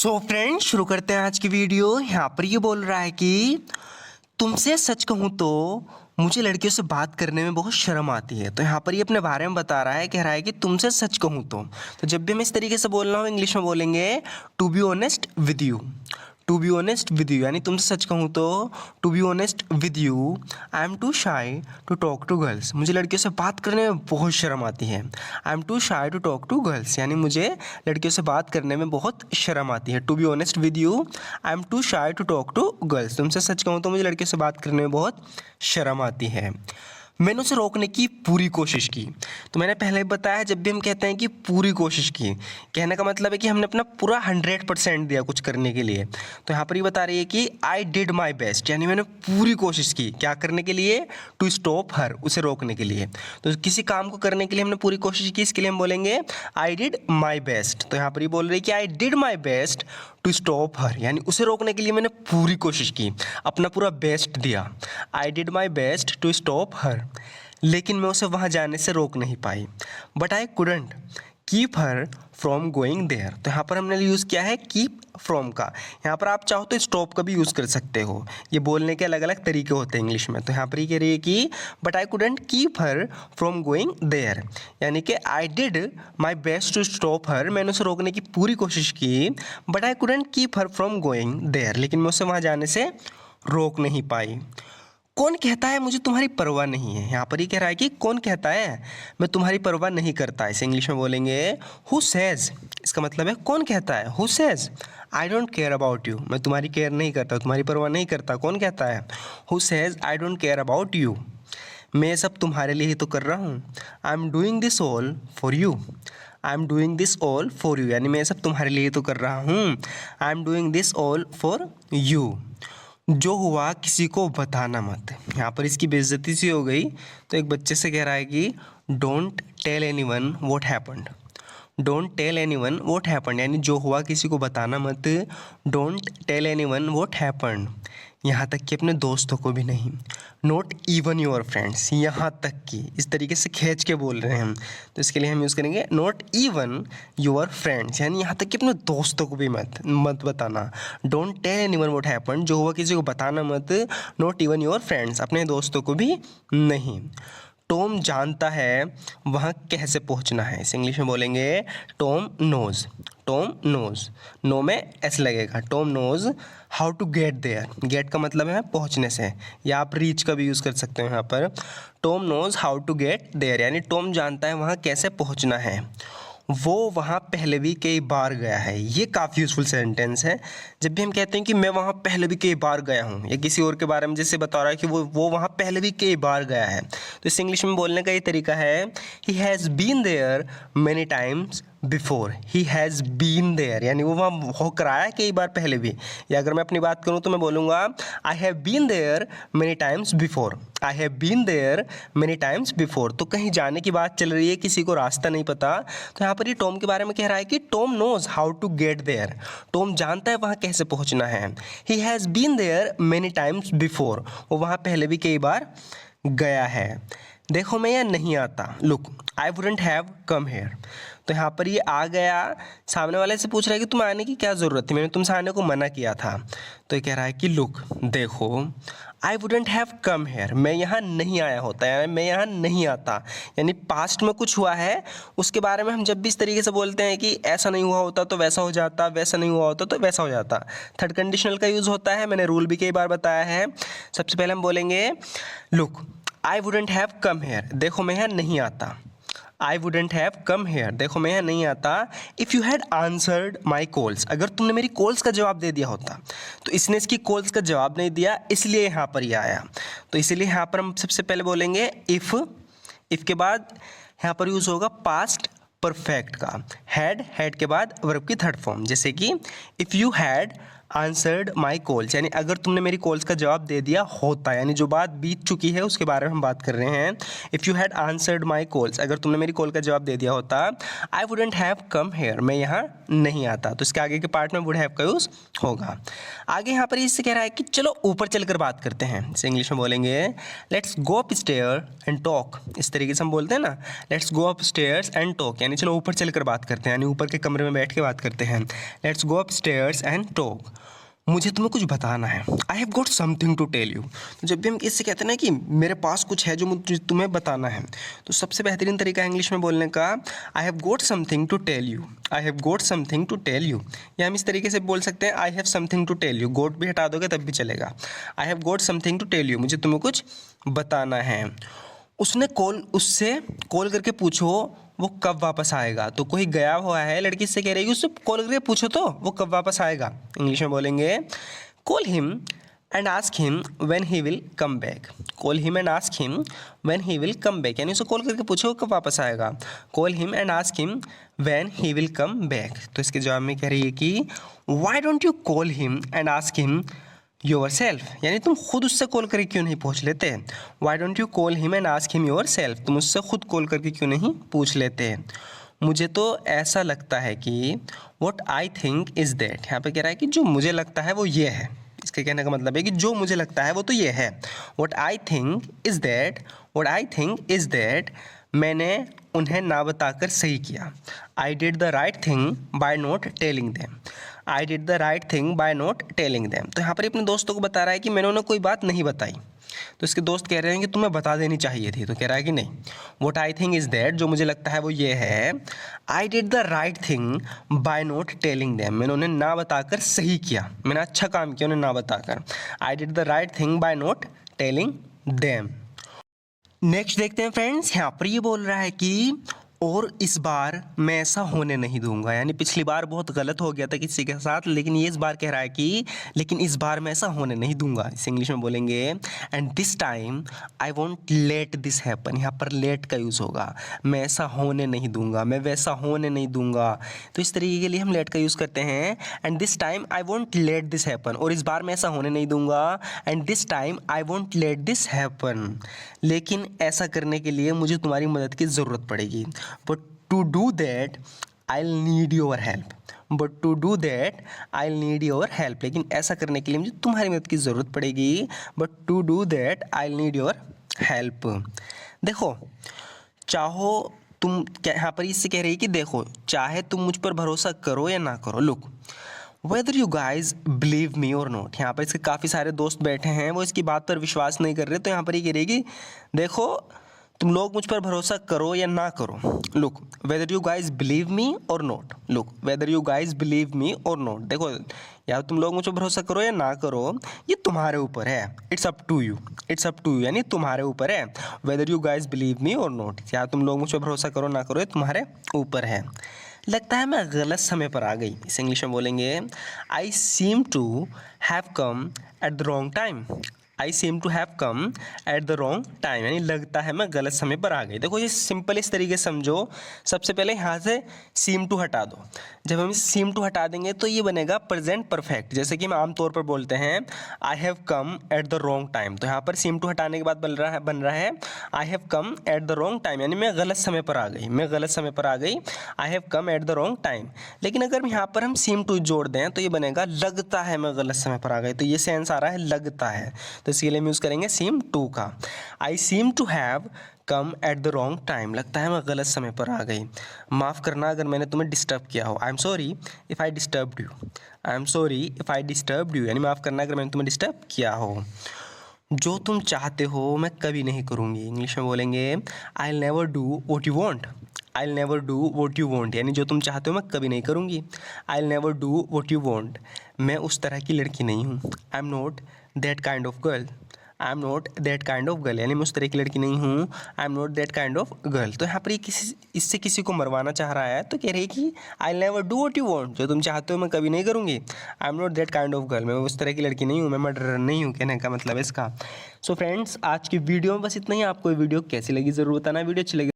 So friends, शुरू करते हैं आज की वीडियो। यहाँ पर ये बोल रहा है कि तुमसे सच कहूँ तो मुझे लड़कियों से बात करने में बहुत शर्म आती है। तो यहाँ पर ये अपने बारे में बता रहा है, कह रहा है कि तुमसे सच कहूँ तो जब भी हम इस तरीके से बोलना हो इंग्लिश में बोलेंगे to be honest with you. To be honest with you यानी तुमसे सच कहूँ तो to be honest with you I am too shy to talk to girls. मुझे लड़कियों से बात करने में बहुत शर्म आती है। I am too shy to talk to girls यानी मुझे लड़कियों से बात करने में बहुत शर्म आती है। To be honest with you I am too shy to talk to girls. तुमसे सच कहूँ तो मुझे लड़कियों से बात करने में बहुत शर्म आती है। मैंने उसे रोकने की पूरी कोशिश की। तो मैंने पहले बताया, जब भी हम कहते हैं कि पूरी कोशिश की, कहने का मतलब है कि हमने अपना पूरा 100% दिया कुछ करने के लिए। तो यहाँ पर ये बता रही है कि आई डिड माई बेस्ट यानी मैंने पूरी कोशिश की। क्या करने के लिए? टू स्टॉप हर, उसे रोकने के लिए। तो किसी काम को करने के लिए हमने पूरी कोशिश की, इसके लिए हम बोलेंगे आई डिड माई बेस्ट। तो यहाँ पर ये बोल रही है कि I did my best to stop her यानी उसे रोकने के लिए मैंने पूरी कोशिश की, अपना पूरा बेस्ट दिया। I did my best to stop her, लेकिन मैं उसे वहाँ जाने से रोक नहीं पाई। But I couldn't keep her from going there. तो यहाँ पर हमने यूज़ किया है कीप फ्रॉम का। यहाँ पर आप चाहो तो स्टॉप का भी यूज़ कर सकते हो। ये बोलने के अलग अलग तरीके होते हैं इंग्लिश में। तो यहाँ पर ये कह रही है कि but I couldn't keep her from going there यानी कि I did my best to stop her, मैंने उसे रोकने की पूरी कोशिश की। But I couldn't keep her from going there, लेकिन मैं उसे वहाँ जाने से रोक नहीं पाई। कौन कहता है मुझे तुम्हारी परवाह नहीं है? यहाँ पर ही कह रहा है कि कौन कहता है मैं तुम्हारी परवाह नहीं करता। इसे इंग्लिश में बोलेंगे हु सेज। इसका मतलब है कौन कहता है। Who says I don't care about you, मैं तुम्हारी केयर नहीं करता, तुम्हारी परवाह नहीं करता। कौन कहता है? Who says I don't care about you. मैं सब तुम्हारे लिए ही तो कर रहा हूँ। I am doing this all for you. I am doing this all for you यानी मैं सब तुम्हारे लिए ही तो कर रहा हूँ। I am doing this all for you. जो हुआ किसी को बताना मत। यहाँ पर इसकी बेइज्जती सी हो गई, तो एक बच्चे से कह रहा है कि don't tell anyone what happened. Don't tell anyone what happened यानी जो हुआ किसी को बताना मत। Don't tell anyone what happened, यहाँ तक कि अपने दोस्तों को भी नहीं। नॉट इवन योर फ्रेंड्स, यहाँ तक कि, इस तरीके से खींच के बोल रहे हैं हम, तो इसके लिए हम यूज़ करेंगे नॉट इवन योर फ्रेंड्स यानी यहाँ तक कि अपने दोस्तों को भी मत बताना। Don't tell anyone what happened, जो हुआ किसी को बताना मत। नॉट इवन योर फ्रेंड्स, अपने दोस्तों को भी नहीं। टॉम जानता है वहाँ कैसे पहुँचना है। इसे इंग्लिश में बोलेंगे Tom knows. Tom knows, know में एस लगेगा। Tom knows how to get there. Get का मतलब है पहुँचने से, या आप रीच का भी यूज़ कर सकते हो यहाँ पर। Tom knows how to get there यानी टॉम जानता है वहाँ कैसे पहुँचना है। वो वहाँ पहले भी कई बार गया है। ये काफ़ी यूज़फुल सेंटेंस है। जब भी हम कहते हैं कि मैं वहाँ पहले भी कई बार गया हूँ, या किसी और के बारे में जैसे बता रहा है कि वो वहाँ पहले भी कई बार गया है, तो इस इंग्लिश में बोलने का ये तरीका है he has been there many times before. He has been there यानी वो वहाँ होकर आया है कई बार पहले भी। या अगर मैं अपनी बात करूँ तो मैं बोलूँगा I have been there many times before. I have been there many times before. तो कहीं जाने की बात चल रही है, किसी को रास्ता नहीं पता, तो यहाँ पर ये टॉम के बारे में कह रहा है कि Tom knows how to get there. Tom जानता है वहाँ कैसे पहुँचना है। He has been there many times before, वो वहाँ पहले भी कई बार गया है। देखो मैं यहाँ नहीं आता। Look I wouldn't have come here. तो यहाँ पर ये आ गया, सामने वाले से पूछ रहा है कि तुम आने की क्या ज़रूरत थी, मैंने तुमसे आने को मना किया था। तो ये कह रहा है कि लुक देखो I wouldn't have come here, मैं यहाँ नहीं आया होता है, मैं यहाँ नहीं आता। यानी पास्ट में कुछ हुआ है, उसके बारे में हम जब भी इस तरीके से बोलते हैं कि ऐसा नहीं हुआ होता तो वैसा हो जाता, वैसा नहीं हुआ होता तो वैसा हो जाता, थर्ड कंडीशनल का यूज़ होता है। मैंने रूल भी कई बार बताया है। सबसे पहले हम बोलेंगे look I wouldn't have come here, देखो मैं यहाँ नहीं आता। I wouldn't have come here, देखो मैं यहाँ नहीं आता। If you had answered my calls, अगर तुमने मेरी कॉल्स का जवाब दे दिया होता। तो इसने इसकी कॉल्स का जवाब नहीं दिया, इसलिए यहाँ पर ये आया। तो इसीलिए यहाँ पर हम सबसे पहले बोलेंगे इफ़ के बाद यहाँ पर यूज़ होगा पास्ट परफेक्ट का। हैड के बाद वर्ब की थर्ड फॉर्म, जैसे कि if you had answered my calls, यानी अगर तुमने मेरी कॉल्स का जवाब दे दिया होता, यानी जो बात बीत चुकी है उसके बारे में हम बात कर रहे हैं। If you had answered my calls, अगर तुमने मेरी कॉल का जवाब दे दिया होता, I wouldn't have come here, मैं यहाँ नहीं आता। तो इसके आगे के पार्ट में वुड हैव का यूज़ होगा। आगे यहाँ पर इससे कह रहा है कि चलो ऊपर चलकर बात करते हैं। इसे इंग्लिश में बोलेंगे let's go upstair and talk. इस तरीके से हम बोलते हैं ना, let's go upstairs and talk, यानी चलो ऊपर चलकर बात करते हैं, यानी ऊपर के कमरे में बैठ के बात करते हैं। Let's go upstairs and talk. मुझे तुम्हें कुछ बताना है। I have got something to tell you. तो जब भी हम इससे कहते हैं ना कि मेरे पास कुछ है जो मुझे तुम्हें बताना है, तो सबसे बेहतरीन तरीका है इंग्लिश में बोलने का I have got something to tell you. I have got something to tell you, या हम इस तरीके से बोल सकते हैं I have something to tell you. Got भी हटा दोगे तब भी चलेगा। I have got something to tell you, मुझे तुम्हें कुछ बताना है। उससे कॉल करके पूछो वो कब वापस आएगा। तो कोई गया हुआ है, लड़की से कह रही है उससे कॉल करके पूछो तो वो कब वापस आएगा। इंग्लिश में बोलेंगे call him and ask him when he will come back. Call him and ask him when he will come back, यानी उसे कॉल करके पूछो वो कब वापस आएगा। Call him and ask him when he will come back. तो इसके जवाब में कह रही है कि why don't you call him and ask him your self, यानी तुम खुद उससे कॉल करके क्यों नहीं पूछ लेते। Why don't you call him and ask him your self, तुम उससे खुद कॉल करके क्यों नहीं पूछ लेते। मुझे तो ऐसा लगता है कि what I think is that, यहाँ पे कह रहा है कि जो मुझे लगता है वो ये है। इसके कहने का मतलब है कि जो मुझे लगता है वो तो ये है। What I think is that, what I think is that, मैंने उन्हें ना बताकर सही किया। I did the right thing by not telling them. I did the right thing by not telling them. तो यहाँ पर अपने दोस्तों को बता रहा है कि मैंने उन्हें कोई बात नहीं बताई। तो इसके दोस्त कह रहे हैं कि तुम्हें बता देनी चाहिए थी। तो कह रहा है कि नहीं, what I think is that, जो मुझे लगता है वो ये है। I did the right thing by not telling them, मैंने उन्हें ना बताकर सही किया, मैंने अच्छा काम किया उन्हें ना बताकर। I did the right thing by not telling them. Next देखते हैं फ्रेंड्स, यहाँ पर ये बोल रहा है कि और इस बार मैं ऐसा होने नहीं दूंगा, यानी पिछली बार बहुत गलत हो गया था किसी के साथ, लेकिन ये इस बार कह रहा है कि लेकिन इस बार मैं ऐसा होने नहीं दूंगा। इस इंग्लिश में बोलेंगे and this time I won't let this happen. यहाँ पर लेट का यूज़ होगा, मैं ऐसा होने नहीं दूंगा, मैं वैसा होने नहीं दूंगा। तो इस तरीके के लिए हम लेट का यूज़ करते हैं। And this time I won't let this happen, और इस बार मैं ऐसा होने नहीं दूंगा। And this time I won't let this happen, लेकिन ऐसा करने के लिए मुझे तुम्हारी मदद की ज़रूरत पड़ेगी। But to do that, I'll need your help. But to do that, I'll need your help. लेकिन ऐसा करने के लिए मुझे तुम्हारी मदद की ज़रूरत पड़ेगी। But to do that, I'll need your help. देखो, चाहो तुम, क्या यहाँ पर इससे कह रही है कि देखो, चाहे तुम मुझ पर भरोसा करो या ना करो। Look, whether you guys believe me और नॉट। यहाँ पर इसके काफ़ी सारे दोस्त बैठे हैं, वो इसकी बात पर विश्वास नहीं कर रहे। तो यहाँ पर ये कह रही है कि देखो, तुम लोग मुझ पर भरोसा करो या ना करो। Look, whether you guys believe me और not. Look, whether you guys believe me और नॉट। देखो, या तुम लोग मुझ पर भरोसा करो या ना करो, ये तुम्हारे ऊपर है। It's up to you, it's up to you, यानी तुम्हारे ऊपर है। Whether you guys believe me और नॉट, या तुम लोग मुझ पर भरोसा करो ना करो, ये तुम्हारे ऊपर है। लगता है मैं गलत समय पर आ गई। इस इंग्लिश में बोलेंगे I seem to have come at the wrong time. I seem to have come at the wrong time, यानी लगता है मैं गलत समय पर आ गई। देखो, ये सिंपल इस तरीके से समझो। सबसे पहले यहाँ से सीम टू हटा दो। जब हम इस सीम टू हटा देंगे तो ये बनेगा प्रेजेंट परफेक्ट, जैसे कि हम आमतौर पर बोलते हैं I have come at the wrong time. तो यहाँ पर सीम टू हटाने के बाद बन रहा है I have come at the wrong time, यानी मैं गलत समय पर आ गई, मैं गलत समय पर आ गई। I have come at the wrong time. लेकिन अगर यहाँ पर हम सीम टू जोड़ दें तो ये बनेगा लगता है मैं गलत समय पर आ गई। तो ये सेंस आ रहा है लगता है, तो इसके लिए हम यूज़ करेंगे सीम टू का। I seem to have come at the wrong time, लगता है मैं गलत समय पर आ गई। माफ़ करना अगर मैंने तुम्हें डिस्टर्ब किया हो। I am sorry if I disturbed you. I am sorry if I disturbed you, यानी माफ़ करना अगर मैंने तुम्हें डिस्टर्ब किया हो। जो तुम चाहते हो मैं कभी नहीं करूँगी। इंग्लिश में बोलेंगे I will never do what you want. I will never do what you want, यानी जो तुम चाहते हो मैं कभी नहीं करूँगी। I will never do what you want, मैं उस तरह की लड़की नहीं हूँ। I am not that kind of girl. I am not that kind of girl, यानी मैं उस तरह की लड़की नहीं हूँ। I am not that kind of girl. तो यहाँ पर ये इससे किसी को मरवाना चाह रहा है। तो कह रही है कि I will never do what you want, जो तुम चाहते हो मैं कभी नहीं करूँगी। I am not that kind of girl, मैं उस तरह की लड़की नहीं हूँ, मैं मर्डरर नहीं हूँ, कहने का मतलब है इसका। सो फ्रेंड्स, आज की वीडियो में बस इतना ही। आपको वीडियो कैसी लगी ज़रूर बताना। वीडियो अच्छी लगी